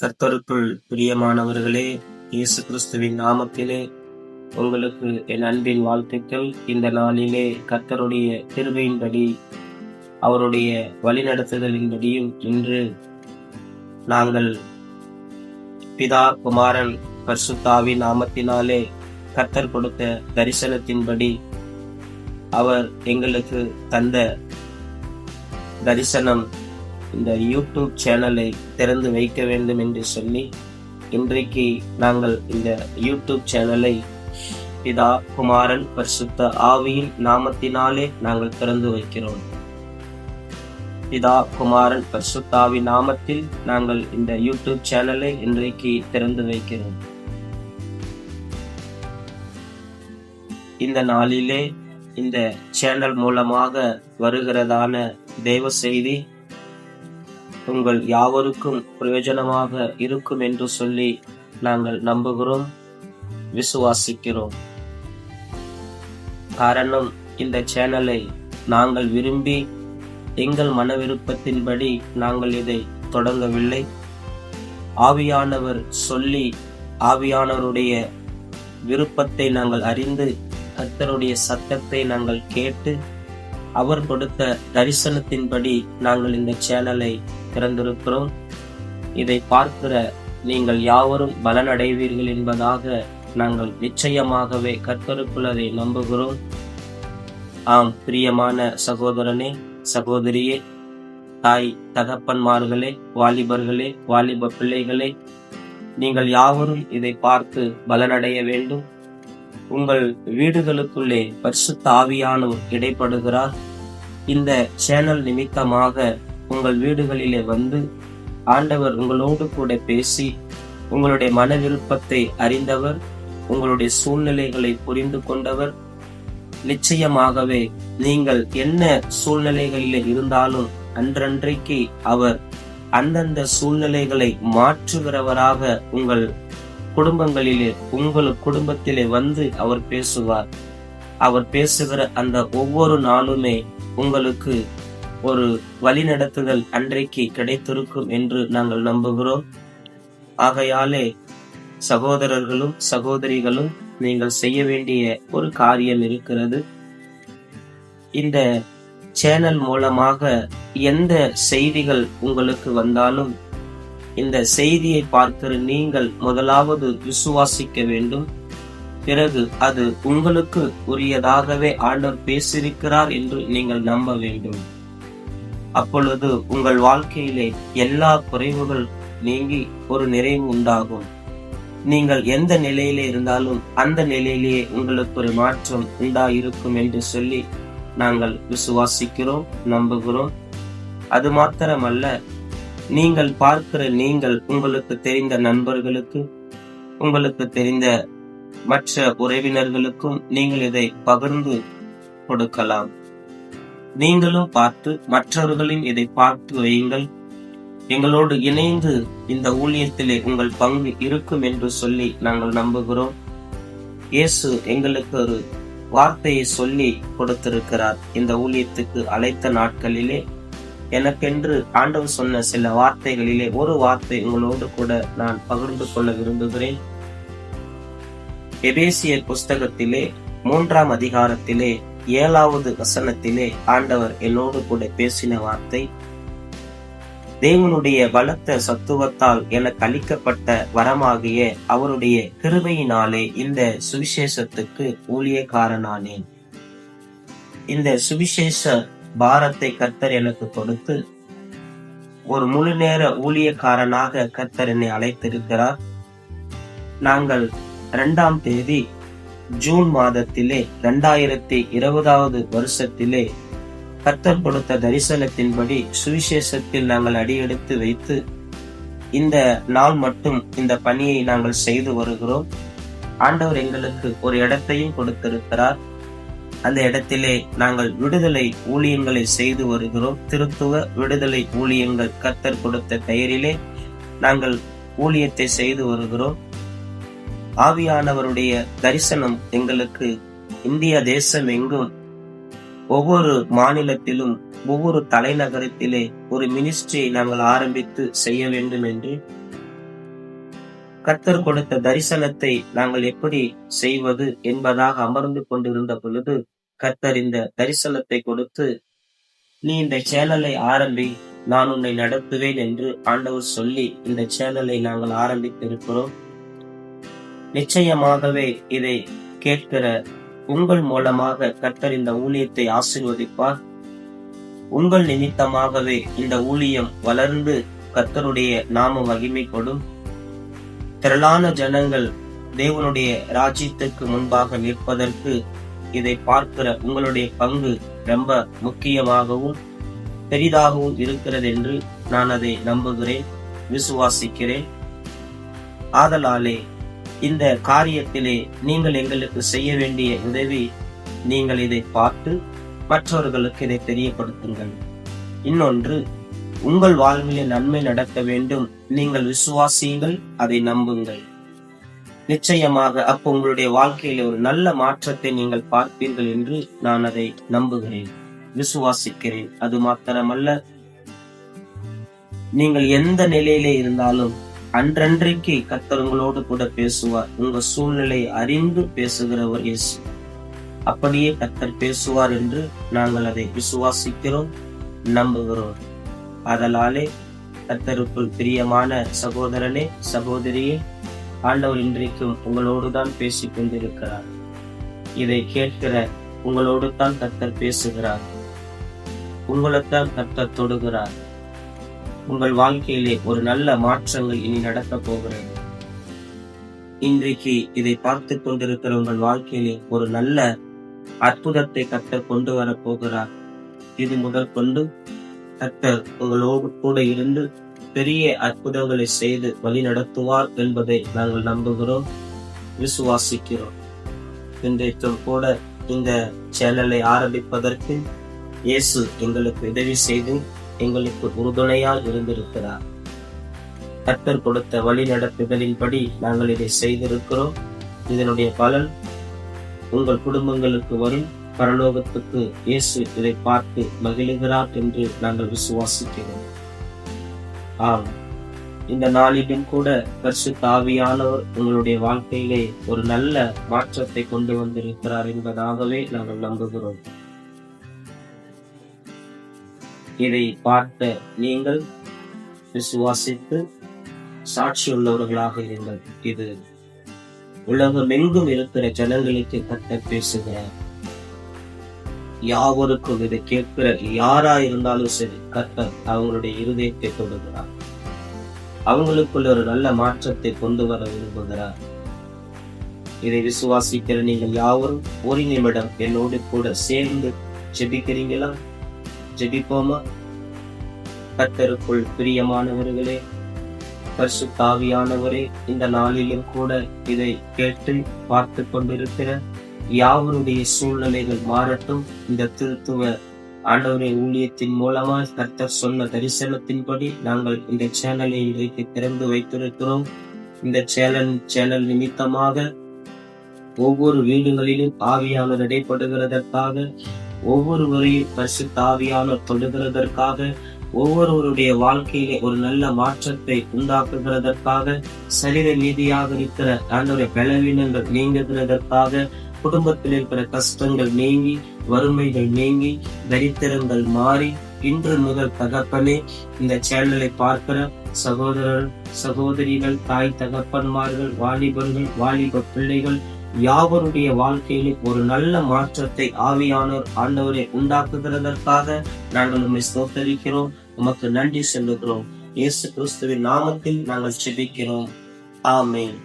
கர்த்தருக்குள் பிரியமானவர்களே, இயேசு கிறிஸ்துவின் நாமத்திலே உங்களுக்கு என் அன்பின் வாழ்த்துக்கள். இந்த நாளிலே கர்த்தருடைய கிருபையின்படி அவருடைய வழிநடத்துதலின்படியும் இன்று நாங்கள் பிதா குமாரன் பரிசுத்தாவின் நாமத்தினாலே கர்த்தர் கொடுத்த தரிசனத்தின்படி அவர் எங்களுக்கு தந்த தரிசனம் இந்த யூடியூப் சேனலை திறந்து வைக்க வேண்டும் என்று சொல்லி இன்றைக்கு நாங்கள் இந்த யூடியூப் சேனலை பிதா குமாரன் பரிசுத்த ஆவியின் நாமத்தினாலே நாங்கள் திறந்து வைக்கிறோம். பிதா குமாரன் பரிசுத்தாவின் நாமத்தில் நாங்கள் இந்த யூடியூப் சேனலை இன்றைக்கு திறந்து வைக்கிறோம். இந்த நாளிலே இந்த சேனல் மூலமாக வருகிறதான தேவ செய்தி உங்கள் யாவருக்கும் பிரயோஜனமாக இருக்கும் என்று சொல்லி நாங்கள் நம்புகிறோம், விசுவாசிக்கிறோம். காரணம், இந்த சேனலை நாங்கள் விரும்பி எங்கள் மன விருப்பத்தின்படி நாங்கள் இதை தொடங்கவில்லை. ஆவியானவர் சொல்லி ஆவியானவருடைய விருப்பத்தை நாங்கள் அறிந்து கர்த்தருடைய சத்தத்தை நாங்கள் கேட்டு அவர் கொடுத்த தரிசனத்தின்படி நாங்கள் இந்த சேனலை திறந்திருக்கிறோம். இதை பார்க்கிற நீங்கள் யாவரும் பலனடைவீர்கள் என்பதாக நாங்கள் நிச்சயமாகவே கர்த்தருக்குள் அதை நம்புகிறோம். ஆம், பிரியமான சகோதரனே, சகோதரியே, தாய் தகப்பன்மார்களே, வாலிபர்களே, வாலிப பிள்ளைகளே, நீங்கள் யாவரும் இதை பார்த்து பலனடைய வேண்டும். உங்கள் வீடுகளுக்குள்ளே பரிசுத்த ஆவியானவர் இடைப்படுகிறார். இந்த சேனல் நிமித்தமாக உங்கள் வீடுகளிலே வந்து ஆண்டவர் உங்களோடு கூட பேசி உங்களுடைய மன விருப்பத்தை அறிந்தவர், உங்களுடைய சூழ்நிலைகளை புரிந்து கொண்டவர். நிச்சயமாகவே நீங்கள் என்ன சூழ்நிலைகளிலே இருந்தாலும் அன்றன்றைக்கு அவர் அந்தந்த சூழ்நிலைகளை மாற்றுகிறவராக உங்கள் குடும்பங்களிலே உங்கள் குடும்பத்திலே வந்து அவர் பேசுவார். அவர் பேசுகிற அந்த ஒவ்வொரு நாளுமே உங்களுக்கு ஒரு வழிநடத்துதல் அன்றைக்கு கிடைத்திருக்கும் என்று நாங்கள் நம்புகிறோம். ஆகையாலே சகோதரர்களும் சகோதரிகளும் நீங்கள் செய்ய வேண்டிய ஒரு காரியம் இருக்கிறது. இந்த சேனல் மூலமாக எந்த செய்திகள் உங்களுக்கு வந்தாலும் இந்த செய்தியை பார்க்கிற நீங்கள் முதலாவது விசுவாசிக்க வேண்டும். பிறகு அது உங்களுக்கு உரியதாகவே ஆண்டவர் பேசியிருக்கிறார் என்று நீங்கள் நம்ப வேண்டும். அப்பொழுது உங்கள் வாழ்க்கையிலே எல்லா குறைவுகள் நீங்கி ஒரு நிறைவு உண்டாகும். நீங்கள் எந்த நிலையிலே இருந்தாலும் அந்த நிலையிலேயே உங்களுக்கு ஒரு மாற்றம் உண்டாயிருக்கும் என்று சொல்லி நாங்கள் விசுவாசிக்கிறோம், நம்புகிறோம். அது மாத்திரமல்ல, நீங்கள் பார்க்கிற நீங்கள் உங்களுக்கு தெரிந்த நண்பர்களுக்கு, உங்களுக்கு தெரிந்த மற்ற உறவினர்களுக்கும் நீங்கள் இதை பகிர்ந்து கொடுக்கலாம். நீங்களும் பார்த்து மற்றவர்களையும் இதை பார்த்து வையுங்கள். எங்களோடு இணைந்து இந்த ஊழியத்திலே உங்கள் பங்கு இருக்கும் என்று சொல்லி நாங்கள் நம்புகிறோம். இயேசு எங்களுக்கு ஒரு வார்த்தையை சொல்லி கொடுத்திருக்கிறார். இந்த ஊழியத்துக்கு அழைத்த நாட்களிலே எனக்கென்று ஆண்டவர் சொன்ன சில வார்த்தைகளிலே ஒரு வார்த்தை உங்களோடு கூட நான் பகிர்ந்து கொள்ள விரும்புகிறேன். எபேசியர் புஸ்தகத்திலே 3ஆம் அதிகாரத்திலே 7வது வசனத்திலே ஆண்டவர் என்னோடு கூட பேசின வார்த்தை, தேவனுடைய பலத்த சத்துவத்தால் எனக்கு அளிக்கப்பட்ட வரமாகிய அவருடைய கிருபையினாலே இந்த சுவிசேஷத்துக்கு ஊழியக்காரனானேன். இந்த சுவிசேஷ பாரத்தை கர்த்தர் எனக்கு கொடுத்து ஒரு முழு நேர ஊழியக்காரனாக கர்த்தர் என்னை அழைத்திருக்கிறார். நாங்கள் 2ஆம் தேதி ஜூன் மாதத்திலே 2020வது வருஷத்திலே கர்த்தர் கொடுத்த தரிசனத்தின்படி சுவிசேஷத்தில் நாங்கள் அடியெடுத்து வைத்து இந்த நாள் மட்டும் இந்த பணியை நாங்கள் செய்து வருகிறோம். ஆண்டவர் எங்களுக்கு ஒரு இடத்தையும் கொடுத்திருக்கிறார். அந்த இடத்திலே நாங்கள் விடுதலை ஊழியங்களை செய்து வருகிறோம். திருத்துவ விடுதலை ஊழியங்கள் கர்த்தர் கொடுத்த பெயரிலே நாங்கள் ஊழியத்தை செய்து வருகிறோம். ஆவியானவருடைய தரிசனம் எங்களுக்கு இந்திய தேசம் எங்கும் ஒவ்வொரு மாநிலத்திலும் ஒவ்வொரு தலைநகரத்திலே ஒரு மினிஸ்ட்ரியை நாங்கள் ஆரம்பித்து செய்ய வேண்டும் என்று கர்த்தர் கொடுத்த தரிசனத்தை நாங்கள் எப்படி செய்வது என்பதாக அமர்ந்து கொண்டிருந்த பொழுது கர்த்தர் இந்த தரிசனத்தை கொடுத்து, நீ இந்த சேனலை ஆரம்பி, நான் உன்னை நடத்துவேன் என்று ஆண்டவர் சொல்லி இந்த சேனலை நாங்கள் ஆரம்பித்திருக்கிறோம். நிச்சயமாகவே இதை கேட்கிற உங்கள் மூலமாக கர்த்தர் இந்த ஊழியத்தை ஆசீர்வதிப்பார். உங்கள் நிமித்தமாகவே இந்த ஊழியம் வளர்ந்து கர்த்தருடைய நாம மகிமைப்படும். திரளான ஜனங்கள் தேவனுடைய ராஜ்யத்துக்கு முன்பாக நிற்பதற்கு இதை பார்க்கிற உங்களுடைய பங்கு ரொம்ப முக்கியமாகவும் பெரிதாகவும் இருக்கிறது என்று நான் அதை நம்புகிறேன், விசுவாசிக்கிறேன். ஆதலாலே இந்த காரியத்திலே நீங்கள் எங்களுக்கு செய்ய வேண்டிய உதவி, நீங்கள் இதை பார்த்து மற்றவர்களுக்கு இதை தெரியப்படுத்துங்கள். இன்னொன்று, உங்கள் வாழ்விலே நன்மை நடக்க வேண்டும், நீங்கள் விசுவாசியுங்கள், அதை நம்புங்கள். நிச்சயமாக அப்போ உங்களுடைய வாழ்க்கையில ஒரு நல்ல மாற்றத்தை நீங்கள் பார்ப்பீர்கள் என்று நான் அதை நம்புகிறேன், விசுவாசிக்கிறேன். அது மாத்திரமல்ல, நீங்கள் எந்த நிலையிலே இருந்தாலும் அன்றன்றைக்கு கர்த்தர் உங்களோடு கூட பேசுவார். உங்க சூழ்நிலை அறிந்து பேசுகிறவர் இயேசு. அப்படியே கர்த்தர் பேசுவார் என்று நாங்கள் அதை விசுவாசிக்கிறோம், நம்புகிறோம். அதனாலே கர்த்தருக்குள் பிரியமான சகோதரனே, சகோதரியே, ஆண்டவர் இன்றைக்கும் உங்களோடு தான் பேசிக் கொண்டிருக்கிறார். இதை கேட்கிற உங்களோடு தான் கர்த்தர் பேசுகிறார். உங்களைத்தான் கர்த்தர் தொடுகிறார். உங்கள் வாழ்க்கையிலே ஒரு நல்ல மாற்றங்கள் இனி நடக்க போகிறது. இன்றைக்கு இதை பார்த்து கொண்டிருக்கிற உங்கள் வாழ்க்கையிலே ஒரு நல்ல அற்புதத்தை கர்த்தர் கொண்டு வர போகிறார். இது முதல் கொண்டு கர்த்தர் உங்களோடு கூட இருந்து பெரிய அற்புதங்களை செய்து வழி நடத்துவார் என்பதை நாங்கள் நம்புகிறோம், விசுவாசிக்கிறோம். இன்றைக்கும் கூட இந்த சேனலை ஆரம்பிப்பதற்கு இயேசு எங்களுக்கு உதவி செய்து எங்களுக்கு உறுதுணையால் இருந்திருக்கிறார். கர்த்தர் கொடுத்த வழி நடத்துதலின்படி நாங்கள் இதை செய்திருக்கிறோம். இதனுடைய பலன் உங்கள் குடும்பங்களுக்கு வரும். பரலோகத்துக்கு இயேசு இதை பார்த்து மகிழுகிறார் என்று நாங்கள் விசுவாசிக்கிறோம். ஆம், இந்த நாளிலும் கூட பரிசுத்த ஆவியானவர் உங்களுடைய வாழ்க்கையிலே ஒரு நல்ல மாற்றத்தை கொண்டு வந்திருக்கிறார் என்பதாகவே நாங்கள் நம்புகிறோம். இதை பார்த்த நீங்கள் விசுவாசித்து சாட்சியுள்ளவர்களாக இருங்கள். இது உலகமெங்கும் இருக்கிற ஜனங்களுக்கு கர்த்தர் பேசுகிறார். யாவருக்கும் இதை கேட்கிற யாரா இருந்தாலும் சரி, கர்த்தர் அவங்களுடைய இருதயத்தை தொடுகிறார். அவங்களுக்குள்ள ஒரு நல்ல மாற்றத்தை கொண்டு வர விரும்புகிறார். இதை விசுவாசிக்கிற நீங்கள் யாவரும் ஒரு நிமிடம் என்னோடு கூட சேர்ந்து ஜெபிக்கிறீங்களா? ஜெபிப்போமா? கர்த்தருக்குள் பிரியமானவர்களே, பரிசுத்த ஆவியானவரே, இந்த நாளிலும் கூட இதை கேட்டு பார்த்து கொண்டிருக்கிற யாவருடைய சூழ்நிலைகள் மாறட்டும். இந்த திருத்துவ ஆண்டவருடைய ஊழியத்தின் மூலமா கர்த்தர் சொன்ன தரிசனத்தின்படி நாங்கள் இந்த சேனலை இன்றைக்கு திறந்து வைத்திருக்கிறோம். இந்த சேனல் நிமித்தமாக ஒவ்வொரு வீடுகளிலும் ஆவியானவர் இடைப்படுகிறதற்காக, ஒவ்வொருவரையும் பரிசுத்த ஆவியானவர் தொடுகிறதற்காக, ஒவ்வொருவருடைய வாழ்க்கையிலே ஒரு நல்ல மாற்றத்தை உண்டாக்குகிறதற்காக, சரீர நீதியாக இருக்கிற ஆண்டவருடைய பலவீனங்கள் நீங்குகிறதற்காக, குடும்பத்தில் இருக்கிற கஷ்டங்கள் நீங்கி, வறுமைகள் நீங்கி, தரித்திரங்கள் மாறி, இன்று முதல் தகப்பனே, இந்த சேனலை பார்க்கிற சகோதரர் சகோதரிகள், தாய் தகப்பன்மார்கள், வாலிபர்கள், வாலிப பிள்ளைகள் யாவருடைய வாழ்க்கையிலே ஒரு நல்ல மாற்றத்தை ஆவியானோர் ஆண்டவரை உண்டாக்குகிறதற்காக நாங்கள் உம்மை ஸ்தோத்தரிக்கிறோம். உமக்கு நன்றி சொல்லுகிறோம். இயேசு கிறிஸ்துவின் நாமத்தில் நாங்கள் ஜெபிக்கிறோம். ஆமென்.